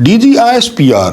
DG ISPR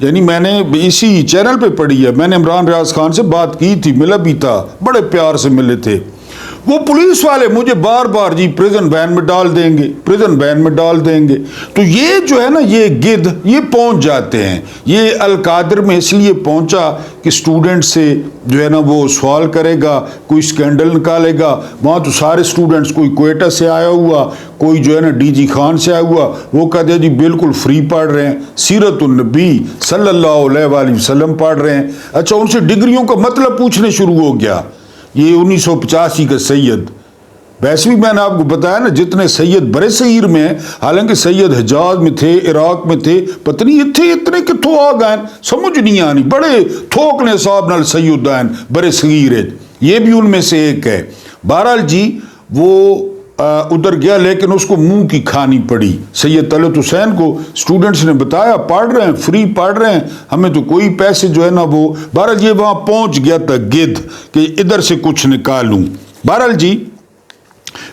یعنی میں نے اسی چینل پہ پڑھی ہے، میں نے عمران ریاض خان سے بات کی تھی، ملا بھی تھا، بڑے پیار سے ملے تھے. وہ پولیس والے مجھے بار بار جی پریزن وین میں ڈال دیں گے، پریزن وین میں ڈال دیں گے. تو یہ جو ہے نا یہ گدھ یہ پہنچ جاتے ہیں. یہ القادر میں اس لیے پہنچا کہ اسٹوڈنٹ سے جو ہے نا وہ سوال کرے گا، کوئی اسکینڈل نکالے گا. وہاں تو سارے اسٹوڈنٹس، کوئی کوئٹہ سے آیا ہوا، کوئی جو ہے نا ڈی جی خان سے آیا ہوا، وہ کہتے ہیں جی بالکل فری پڑھ رہے ہیں، سیرت النبی صلی اللہ علیہ وآلہ وسلم پڑھ رہے ہیں. اچھا ان سے ڈگریوں کا مطلب پوچھنے شروع ہو گیا. یہ 1985 کا سید. ویسے بھی میں نے آپ کو بتایا نا جتنے سید برے صغیر میں ہیں، حالانکہ سید حجاز میں تھے، عراق میں تھے، پتہ نہیں اتنے کتوں آ گئے، سمجھ نہیں آنی. بڑے تھوک نے صاحب نال سیدین برے صغیر ہے، یہ بھی ان میں سے ایک ہے. بہرحال جی وہ ادھر گیا، لیکن اس کو منہ کی کھانی پڑی. سید طلعت حسین کو اسٹوڈنٹس نے بتایا پڑھ رہے ہیں، فری پڑھ رہے ہیں، ہمیں تو کوئی پیسے جو ہے نا وہ. بہرحال یہ وہاں پہنچ گیا تھا گدھ کہ ادھر سے کچھ نکالوں. بہرحال جی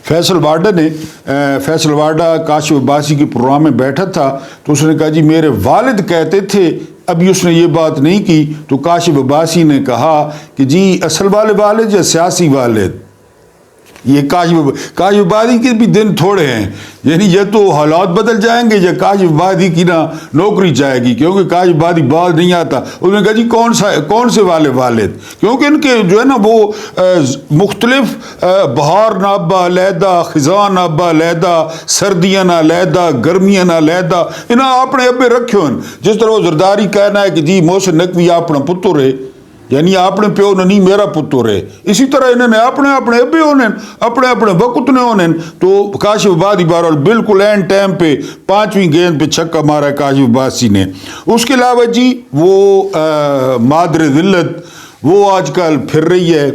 فیصل واڈا کاشف عباسی کے پروگرام میں بیٹھا تھا، تو اس نے کہا جی میرے والد کہتے تھے، ابھی اس نے یہ بات نہیں کی. تو کاشف عباسی نے کہا کہ جی اصل والے والد یا سیاسی والد. یہ کاشف عباسی کے بھی دن تھوڑے ہیں، یعنی یہ تو حالات بدل جائیں گے یا کاشف عباسی کی نا نوکری جائے گی، کیونکہ کاشف عباسی باز نہیں آتا. اس نے کہا جی کون سے والے والد، کیونکہ ان کے جو ہے نا وہ مختلف بہار نابا علیحدہ، خزاں نابا علیحدہ، سردیاں نہ علیحدہ، گرمیاں نہ علیحدہ، انہیں اپنے ابے رکھے ہوئے. جس طرح وہ زرداری کہنا ہے کہ جی محسن نقوی اپنا پتر ہے، یعنی اپنے پیو نے نہیں میرا پتر ہے، اسی طرح انہوں نے اپنے ابے ہونے، اپنے وقت نے ہونے. تو کاشف عباسی بہرحال بالکل این ٹائم پہ 5ویں گیند پہ چھکا مارا ہے کاشف عباسی نے. اس کے علاوہ جی وہ مادر ذلت وہ آج کل پھر رہی ہے.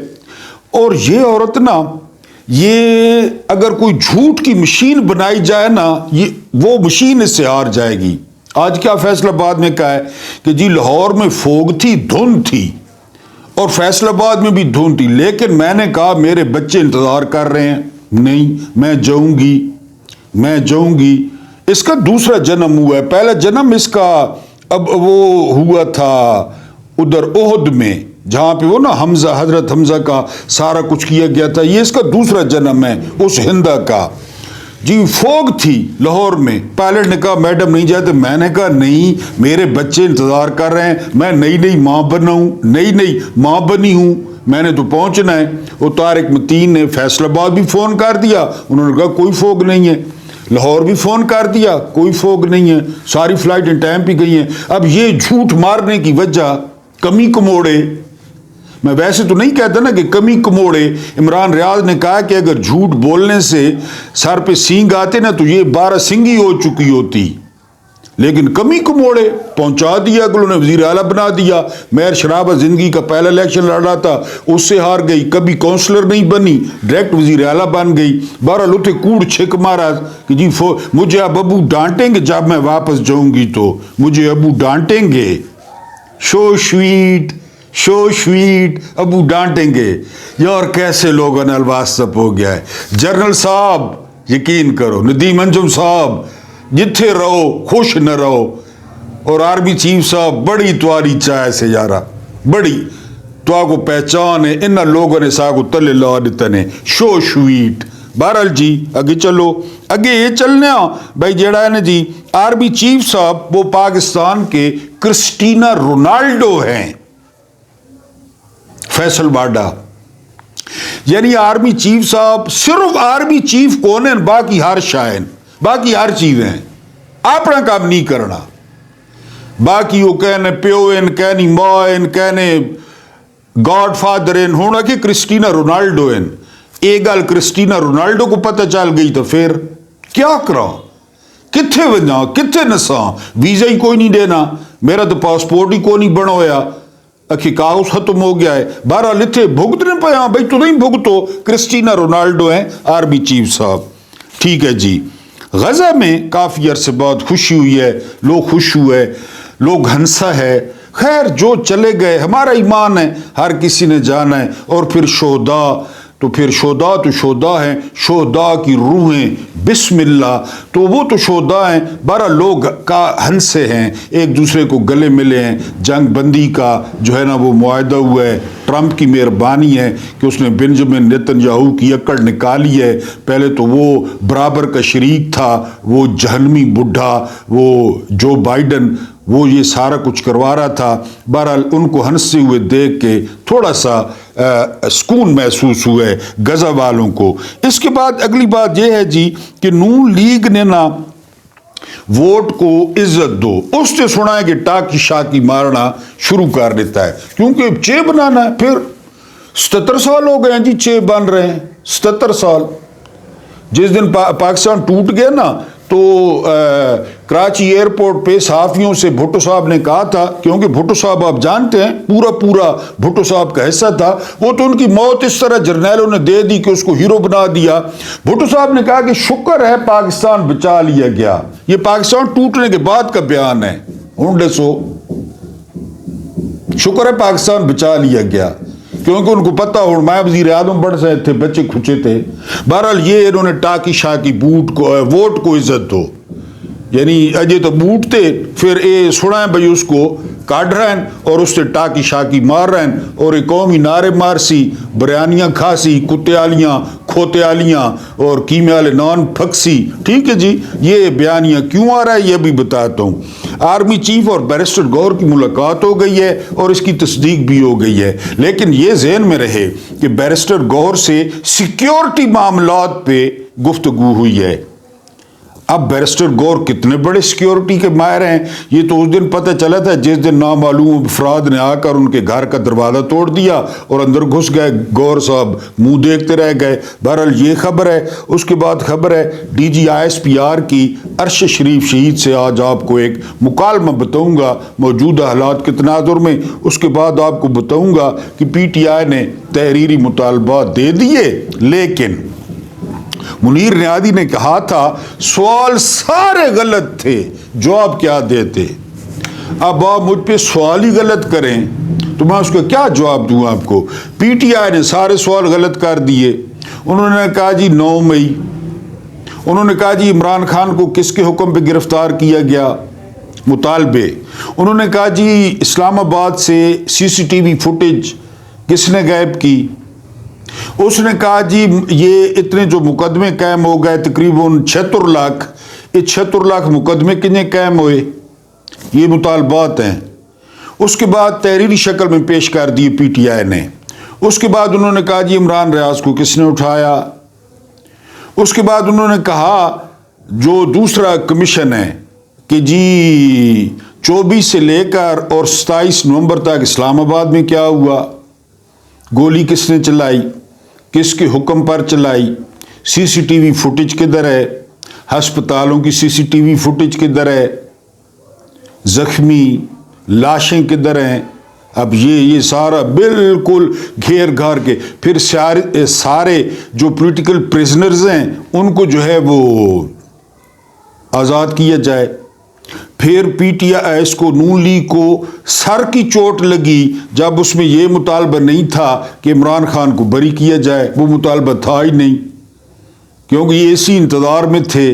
اور یہ عورت نا، یہ اگر کوئی جھوٹ کی مشین بنائی جائے نا، وہ مشین اس سے ہار جائے گی. آج کیا فیصل آباد میں کہا ہے کہ جی لاہور میں فوگ تھی، دھند تھی، اور فیصل آباد میں بھی دھند تھی، لیکن میں نے کہا میرے بچے انتظار کر رہے ہیں، نہیں میں جاؤں گی. اس کا دوسرا جنم ہوا ہے. پہلا جنم اس کا اب وہ ہوا تھا ادھر احد میں، جہاں پہ وہ نا حضرت حمزہ کا سارا کچھ کیا گیا تھا. یہ اس کا دوسرا جنم ہے اس ہندا کا. جی فوگ تھی لاہور میں، پائلٹ نے کہا میڈم نہیں جاتے. میں نے کہا نہیں، میرے بچے انتظار کر رہے ہیں، میں نئی ماں بنی ہوں، میں نے تو پہنچنا ہے. وہ طارق متین نے فیصل آباد بھی فون کر دیا، انہوں نے کہا کوئی فوگ نہیں ہے. لاہور بھی فون کر دیا، کوئی فوگ نہیں ہے، ساری فلائٹ ان ٹائم پہ گئی ہیں. اب یہ جھوٹ مارنے کی وجہ کمی کموڑے، میں ویسے تو نہیں کہتا نا کہ کمی کموڑے. عمران ریاض نے کہا کہ اگر جھوٹ بولنے سے سر پہ سینگ آتے نا تو یہ 12 سنگی ہو چکی ہوتی، لیکن کمی کموڑے پہنچا دیا. انہوں نے وزیر اعلیٰ بنا دیا. مہر شرابہ زندگی کا پہلا الیکشن لڑ رہا تھا، اس سے ہار گئی، کبھی کونسلر نہیں بنی، ڈائریکٹ وزیر اعلیٰ بن گئی. بہرحال اتنے کوڑ چھک مارا کہ جی مجھے اب ابو ڈانٹیں گے جب میں واپس جاؤں گی، تو مجھے ابو ڈانٹیں گے. شو شویٹ ابو ڈانٹیں گے. یار کیسے لوگوں نے الواسطہ ہو گیا ہے. جنرل صاحب یقین کرو، ندیم انجم صاحب جتھے رہو خوش نہ رہو، اور آرمی چیف صاحب بڑی تواری چاہے سے یارا، بڑی تو کو پہچان ہے ان لوگوں نے سا کو تلے لا دیتے نے. شو شویٹ. بہرحال جی اگے چلو، اگے یہ چلنے بھائی جیڑا ہے نا جی آرمی چیف صاحب وہ پاکستان کے کرسٹینا رونالڈو ہیں. فیصل واڈا یعنی آرمی چیف صاحب صرف آرمی چیف کون ہیں، باقی ہر شائن، باقی ہر چیز ہیں، اپنا کام نہیں کرنا. باقی وہ کہنے پیو ان، کہنی ماں ان، کہنے گاڈ فادر ان، ہونا کہ کرسٹینا رونالڈو ان. ایک گل کرسٹینا رونالڈو کو پتہ چل گئی تو پھر کیا کرا، کتھے وجہ کتھے نساں، ویزا ہی کوئی نہیں دینا، میرا تو پاسپورٹ ہی کوئی نہیں بنا ہویا، اکھی کاغذ ختم ہو گیا ہے. بہرحال اتنے بھگتنے پہ ہاں بھائی تو نہیں بھگتو. کرسٹینا رونالڈو ہیں آرمی چیف صاحب. ٹھیک ہے جی. غزہ میں کافی عرصے بعد خوشی ہوئی ہے، لوگ خوش ہوئے، لوگ ہنسا ہے. خیر جو چلے گئے، ہمارا ایمان ہے ہر کسی نے جانا ہے. اور پھر شہداء تو پھر شہداء تو شہداء ہیں، شہداء کی روحیں بسم اللہ، تو وہ تو شہداء ہیں، 12 لوگ کا ہنسے ہیں، ایک دوسرے کو گلے ملے ہیں، جنگ بندی کا جو ہے نا وہ معاہدہ ہوا ہے، ٹرمپ کی مہربانی ہے کہ اس نے بنجمن نیتن کی اکڑ نکالی ہے، پہلے تو وہ برابر کا شریک تھا، وہ جہنمی بڈھا وہ جو بائیڈن، وہ یہ سارا کچھ کروا رہا تھا۔ بہرحال ان کو ہنستے ہوئے دیکھ کے تھوڑا سا سکون محسوس ہوا ہے غزہ والوں کو۔ اس کے بعد اگلی بات یہ ہے جی کہ نون لیگ نے نا ووٹ کو عزت دو، اس نے سنا ہے کہ ٹاکی شاکی مارنا شروع کر دیتا ہے، کیونکہ چے بنانا ہے۔ پھر 77 سال ہو گئے ہیں جی چے بن رہے ہیں، 77 سال۔ جس دن پاکستان ٹوٹ گیا نا تو کراچی ایئرپورٹ پہ صحافیوں سے بھٹو صاحب نے کہا تھا، کیونکہ بھٹو صاحب آپ جانتے ہیں پورا بھٹو صاحب کا حصہ تھا، وہ تو ان کی موت اس طرح جرنیلوں نے دے دی کہ اس کو ہیرو بنا دیا۔ بھٹو صاحب نے کہا کہ شکر ہے پاکستان بچا لیا گیا، یہ پاکستان ٹوٹنے کے بعد کا بیان ہے، شکر ہے پاکستان بچا لیا گیا، کیونکہ ان کو پتہ ہو میں وزیر اعظم بڑھ رہے تھے، بچے کھچے تھے۔ بہرحال یہ انہوں نے ٹاکی شاکی ووٹ کو عزت دو، یعنی اجے تو بوٹ تھے، پھر اے سڑائیں بھائی اس کو کاٹ رہے ہیں اور اس سے ٹاکی شاکی مار رہے ہیں، اور ایک قومی نعرے مارسی، بریانیاں کھاسی، کتے آلیاں کھوتے آلیاں اور کیمے والے نان پھکسی۔ ٹھیک ہے جی، یہ بیانیاں کیوں آ رہا ہے یہ بھی بتاتا ہوں۔ آرمی چیف اور بیرسٹر گور کی ملاقات ہو گئی ہے اور اس کی تصدیق بھی ہو گئی ہے، لیکن یہ ذہن میں رہے کہ بیرسٹر گور سے سیکیورٹی معاملات پہ گفتگو ہوئی ہے۔ اب بیرسٹر گور کتنے بڑے سیکیورٹی کے ماہر ہیں یہ تو اس دن پتہ چلا تھا جس دن نامعلوم افراد نے آ کر ان کے گھر کا دروازہ توڑ دیا اور اندر گھس گئے، گور صاحب منہ دیکھتے رہ گئے۔ بہرحال یہ خبر ہے۔ اس کے بعد خبر ہے ڈی جی ISPR کی عرش شریف شہید سے آج آپ کو ایک مکالمہ بتاؤں گا موجودہ حالات کے تناظر میں، اس کے بعد آپ کو بتاؤں گا کہ PTI نے تحریری مطالبات دے دیے، لیکن منیر نیادی نے کہا تھا سوال سارے غلط تھے، جواب کیا دیتے؟ اب آپ مجھ پہ سوال ہی غلط کریں تو میں اس کو کیا جواب دوں آپ کو؟ PTI نے سارے سوال غلط کر دیے۔ انہوں نے کہا جی 9 مئی، انہوں نے کہا جی عمران خان کو کس کے حکم پہ گرفتار کیا گیا، مطالبے۔ انہوں نے کہا جی اسلام آباد سے CCTV فوٹیج کس نے غائب کی۔ اس نے کہا جی یہ اتنے جو مقدمے قائم ہو گئے تقریباً 76 لاکھ، یہ 76 لاکھ مقدمے کتنے قائم ہوئے، یہ مطالبات ہیں۔ اس کے بعد تحریری شکل میں پیش کر دی PTI نے۔ اس کے بعد انہوں نے کہا جی عمران ریاض کو کس نے اٹھایا۔ اس کے بعد انہوں نے کہا جو دوسرا کمیشن ہے کہ جی 24 سے لے کر اور 27 نومبر تک اسلام آباد میں کیا ہوا، گولی کس نے چلائی، کس کے حکم پر چلائی، CCTV فوٹیج کدھر ہے، ہسپتالوں کی CCTV فوٹیج کدھر ہے، زخمی لاشیں کدھر ہیں۔ اب یہ سارا بالکل گھیر گھار کے پھر سارے جو پولیٹیکل پریزنرز ہیں ان کو جو ہے وہ آزاد کیا جائے۔ پھر PTI اس کو نون لیگ کو سر کی چوٹ لگی جب اس میں یہ مطالبہ نہیں تھا کہ عمران خان کو بری کیا جائے، وہ مطالبہ تھا ہی نہیں، کیونکہ یہ اسی انتظار میں تھے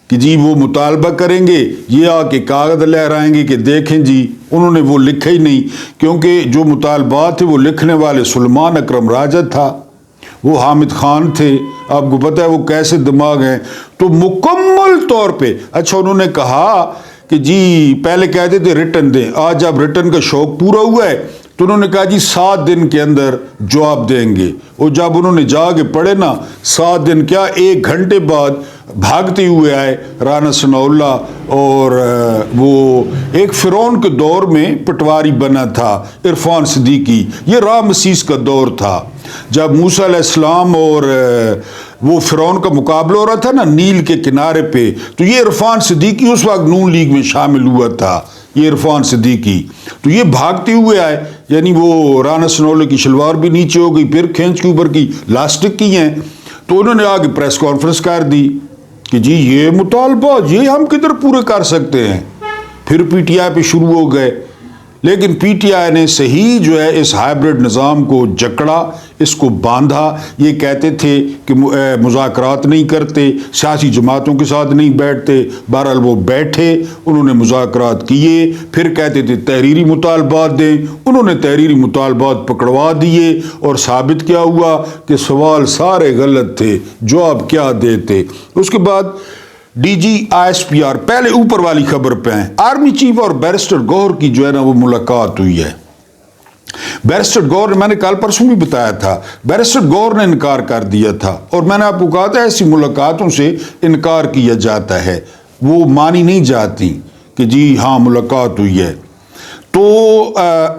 کہ جی وہ مطالبہ کریں گے، یہ آ کے کاغذ لہرائیں گے کہ دیکھیں جی انہوں نے وہ لکھا ہی نہیں، کیونکہ جو مطالبات تھے وہ لکھنے والے سلمان اکرم راجہ تھا، وہ حامد خان تھے، آپ کو پتہ ہے وہ کیسے دماغ ہیں۔ تو مکمل طور پہ اچھا انہوں نے کہا کہ جی پہلے کہتے تھے ریٹن دیں، آج جب ریٹن کا شوق پورا ہوا ہے تو انہوں نے کہا جی 7 دن کے اندر جواب دیں گے، اور جب انہوں نے جا کے پڑھے نا 7 دن کیا 1 گھنٹے بعد بھاگتے ہوئے آئے رانا ثناء اللہ، اور وہ ایک فرعون کے دور میں پٹواری بنا تھا عرفان صدیقی، یہ راہ مسیس کا دور تھا جب موسیٰ علیہ السلام اور وہ فرعون کا مقابلہ ہو رہا تھا نا نیل کے کنارے پہ، تو یہ عرفان صدیقی اس وقت نون لیگ میں شامل ہوا تھا، یہ عرفان صدیقی، تو یہ بھاگتے ہوئے آئے، یعنی وہ رانا ثناء اللہ کی شلوار بھی نیچے ہو گئی، پھر کھینچ کے اوپر کی لاسٹک کی ہیں، تو انہوں نے آگے پریس کانفرنس کر دی کہ جی یہ مطالبہ یہ ہم کدھر پورے کر سکتے ہیں۔ پھر PTI پہ شروع ہو گئے، لیکن PTI نے صحیح جو ہے اس ہائبرڈ نظام کو جکڑا، اس کو باندھا. یہ کہتے تھے کہ مذاکرات نہیں کرتے, سیاسی جماعتوں کے ساتھ نہیں بیٹھتے. بہرحال وہ بیٹھے, انہوں نے مذاکرات کیے, پھر کہتے تھے تحریری مطالبات دیں, انہوں نے تحریری مطالبات پکڑوا دیے, اور ثابت کیا ہوا کہ سوال سارے غلط تھے, جواب کیا دیتے. اس کے بعد D G I S P R, پہلے اوپر والی خبر پہ ہیں, آرمی چیف اور بیرسٹر گوہر کی جو ہے نا وہ ملاقات ہوئی ہے. بیرسٹر گوہر نے, میں نے کل پرسوں بھی بتایا تھا, بیرسٹر گوہر نے انکار کر دیا تھا, اور میں نے آپ کو کہا تھا ایسی ملاقاتوں سے انکار کیا جاتا ہے, وہ مانی نہیں جاتی کہ جی ہاں ملاقات ہوئی ہے. تو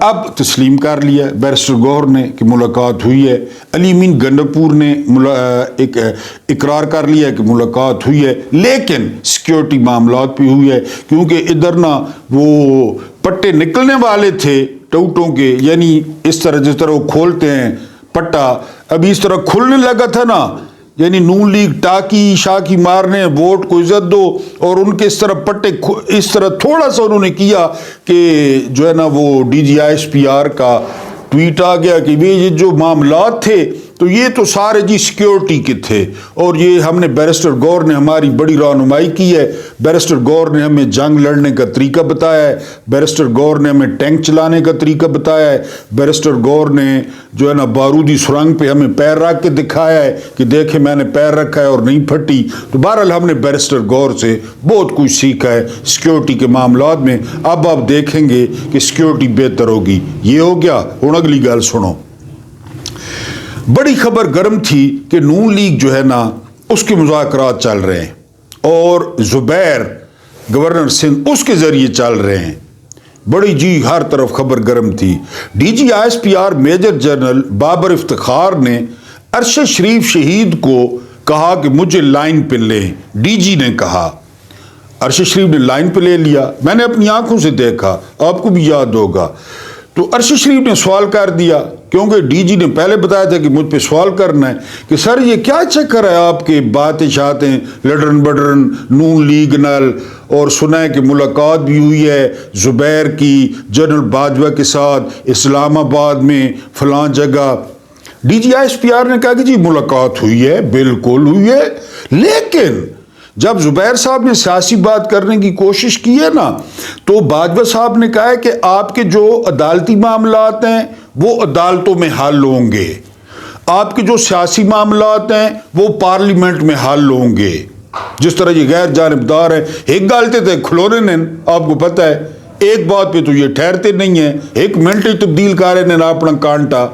اب تسلیم کر لیا بیرسٹر گوہر نے کہ ملاقات ہوئی ہے. علی امین گنڈپور نے ایک اقرار کر لیا کہ ملاقات ہوئی ہے, لیکن سیکیورٹی معاملات بھی ہوئی ہے, کیونکہ ادھر نا وہ پٹے نکلنے والے تھے ٹوٹوں کے, یعنی اس طرح جس طرح وہ کھولتے ہیں پٹا, ابھی اس طرح کھلنے لگا تھا نا, یعنی نون لیگ ٹاکی شاکی مارنے, ووٹ کو عزت دو, اور ان کے اس طرح پٹے اس طرح تھوڑا سا انہوں نے کیا کہ جو ہے نا وہ D G I S P R کا ٹویٹ آ گیا کہ یہ جو معاملات تھے تو یہ تو سارے جی سیکیورٹی کے تھے, اور یہ ہم نے بیرسٹر گوہر نے ہماری بڑی رہنمائی کی ہے, بیرسٹر گوہر نے ہمیں جنگ لڑنے کا طریقہ بتایا ہے, بیرسٹر گوہر نے ہمیں ٹینک چلانے کا طریقہ بتایا ہے, بیرسٹر گوہر نے جو ہے نا بارودی سرنگ پہ ہمیں پیر رکھ کے دکھایا ہے کہ دیکھیں میں نے پیر رکھا ہے اور نہیں پھٹی. تو بہرحال ہم نے بیرسٹر گوہر سے بہت کچھ سیکھا ہے سیکیورٹی کے معاملات میں. اب آپ دیکھیں گے کہ سیکیورٹی بہتر ہوگی. یہ ہو گیا. ہوں اگلی گل سنو. بڑی خبر گرم تھی کہ نون لیگ جو ہے نا اس کے مذاکرات چل رہے ہیں, اور زبیر گورنر سندھ اس کے ذریعے چل رہے ہیں. بڑی جی ہر طرف خبر گرم تھی. D G I S P R major general Babar Iftikhar نے ارشد شریف شہید کو کہا کہ مجھے لائن پہ لیں. ڈی جی نے کہا, ارشد شریف نے لائن پہ لے لیا, میں نے اپنی آنکھوں سے دیکھا, آپ کو بھی یاد ہوگا. تو ارشد شریف نے سوال کر دیا, کیونکہ ڈی جی نے پہلے بتایا تھا کہ مجھ پہ سوال کرنا ہے کہ سر یہ کیا چکر ہے آپ کے باتیں شاتیں لڈرن بڈرن نون لیگ نل, اور سنا ہے کہ ملاقات بھی ہوئی ہے زبیر کی جنرل باجوہ کے ساتھ اسلام آباد میں فلاں جگہ. D G I S P R نے کہا کہ جی ملاقات ہوئی ہے, بالکل ہوئی ہے, لیکن جب زبیر صاحب نے سیاسی بات کرنے کی کوشش کی ہے نا تو باجوہ صاحب نے کہا ہے کہ آپ کے جو عدالتی معاملات ہیں وہ عدالتوں میں حل ہوں گے, آپ کے جو سیاسی معاملات ہیں وہ پارلیمنٹ میں حل ہوں گے. جس طرح یہ غیر جانبدار ہے, ایک گالتے تھے کھلونے نے, آپ کو پتہ ہے ایک بات پہ تو یہ ٹھہرتے نہیں ہیں, ایک منٹ تبدیل کر رہے نے اپنا کانٹا.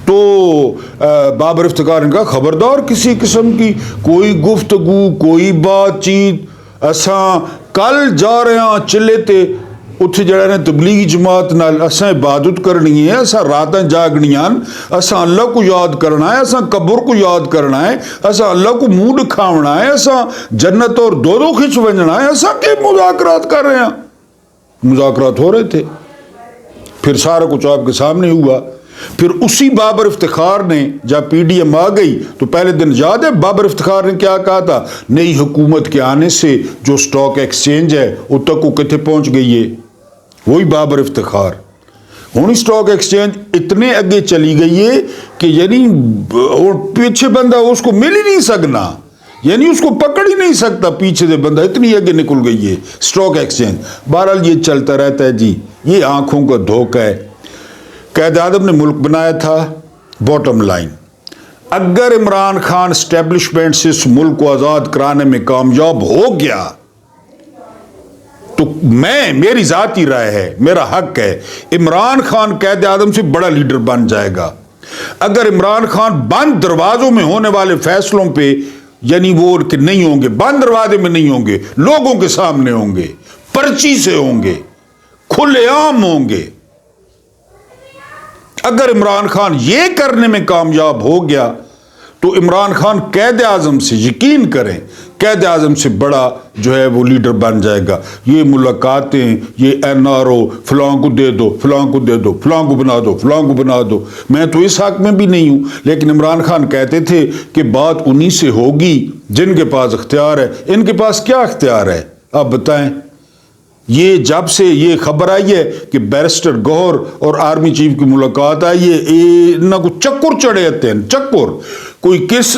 تو بابر افتخار نے کہا خبردار کسی قسم کی کوئی گفتگو کوئی بات چیت, اساں کل جا رہے ہیں چلے تے اتھے جڑے نے تبلیغی جماعت نال اساں عبادت کرنی ہے, اساں راتاں جاگنیاں, اساں اللہ کو یاد کرنا ہے, اساں قبر کو یاد کرنا ہے, اساں اللہ کو منہ دکھاونا ہے, اساں جنت اور دو کھچ ونجنا ہے, اساں کے مذاکرات کر رہے ہیں. مذاکرات ہو رہے تھے, پھر سارا کچھ آپ کے سامنے ہوا. پھر اسی بابر افتخار نے جب پی ڈی ایم آ گئی تو پہلے دن یاد ہے بابر افتخار نے کیا کہا تھا, نئی حکومت کے آنے سے جو سٹاک ایکسچینج ہے وہ تک کو کتنے پہنچ گئی ہے, وہی بابر افتخار. ہونی سٹاک ایکسچینج اتنے اگے چلی گئی ہے کہ یعنی پیچھے بندہ اس کو مل ہی نہیں سکنا, یعنی اس کو پکڑ ہی نہیں سکتا پیچھے سے بندہ, اتنی آگے نکل گئی ہے سٹاک ایکسچینج. بہرحال یہ چلتا رہتا ہے جی, یہ آنکھوں کا دھوکہ ہے. قائد اعظم نے ملک بنایا تھا. باٹم لائن, اگر عمران خان اسٹیبلشمنٹ سے اس ملک کو آزاد کرانے میں کامیاب ہو گیا تو میری ذاتی رائے ہے, میرا حق ہے, عمران خان قائد اعظم سے بڑا لیڈر بن جائے گا. اگر عمران خان بند دروازوں میں ہونے والے فیصلوں پہ یعنی وہ نہیں ہوں گے, بند دروازے میں نہیں ہوں گے, لوگوں کے سامنے ہوں گے, پرچی سے ہوں گے, کھلے عام ہوں گے. اگر عمران خان یہ کرنے میں کامیاب ہو گیا تو عمران خان قائد اعظم سے, یقین کریں قائد اعظم سے بڑا جو ہے وہ لیڈر بن جائے گا. یہ ملاقاتیں, یہ این آر او, فلاں کو دے دو, فلاں کو دے دو, فلاں کو بنا دو, فلاں کو بنا دو, میں تو اس حق میں بھی نہیں ہوں, لیکن عمران خان کہتے تھے کہ بات انہی سے ہوگی جن کے پاس اختیار ہے. ان کے پاس کیا اختیار ہے آپ بتائیں؟ یہ جب سے یہ خبر آئی ہے کہ بیرسٹر گوہر اور آرمی چیف کی ملاقات آئی ہے، نہ کو چکر چڑھے ہوتے ہیں، چکر، کوئی کس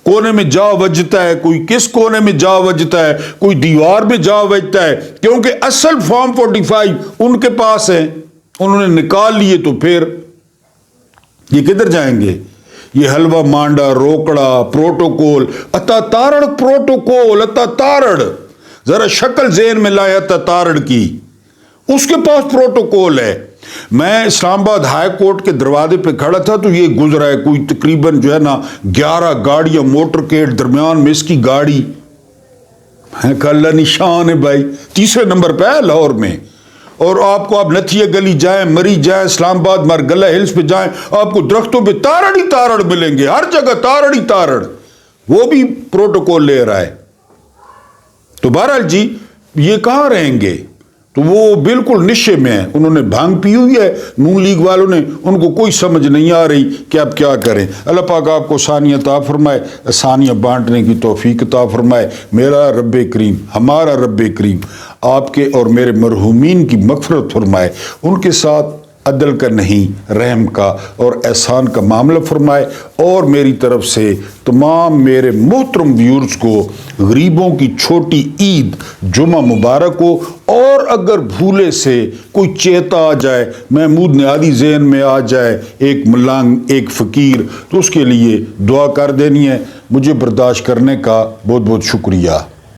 کونے میں جا وجتا ہے، کوئی کس کونے میں جا وجتا ہے، کوئی دیوار میں جا وجتا ہے، کیونکہ اصل فارم 45 ان کے پاس ہے، انہوں نے نکال لیے، تو پھر یہ کدھر جائیں گے؟ یہ حلوہ مانڈا، روکڑا، پروٹوکول، اتا تارڑ پروٹوکول، اتا تارڑ، ذرا شکل ذہن میں لائے اتا تارڑ کی، اس کے پاس پروٹوکول ہے۔ میں اسلام آباد ہائی کورٹ کے دروازے پہ کھڑا تھا تو یہ گزرا ہے، کوئی تقریباً جو ہے نا 11 گاڑیاں موٹر کیٹ، درمیان میں اس کی گاڑی، میں کہا اللہ نشان ہے بھائی، تیسرے نمبر پہ ہے لاہور میں، اور آپ کو، آپ نتھیا گلی جائیں، مری جائیں، اسلام آباد مرگلہ ہلز پہ جائیں، آپ کو درختوں پہ تارڑ ہی تارڑ ملیں گے، ہر جگہ تارڑ ہی تارڑ، وہ بھی پروٹوکول لے رہا ہے۔ تو بہرحال جی یہ کہاں رہیں گے؟ تو وہ بالکل نشے میں ہیں، انہوں نے بھانگ پی ہوئی ہے، نون لیگ والوں نے، ان کو کوئی سمجھ نہیں آ رہی کہ اب کیا کریں۔ اللہ پاک آپ کو آسانیاں عطا فرمائے، آسانیاں بانٹنے کی توفیق عطا فرمائے۔ میرا رب کریم، ہمارا رب کریم آپ کے اور میرے مرحومین کی مغفرت فرمائے، ان کے ساتھ عدل کا نہیں، رحم کا اور احسان کا معاملہ فرمائے، اور میری طرف سے تمام میرے محترم ویورز کو غریبوں کی چھوٹی عید جمعہ مبارک ہو۔ اور اگر بھولے سے کوئی چیتا آ جائے، محمود نیادی ذہن میں آ جائے، ایک ملانگ، ایک فقیر، تو اس کے لیے دعا کر دینی ہے۔ مجھے برداشت کرنے کا بہت بہت شکریہ۔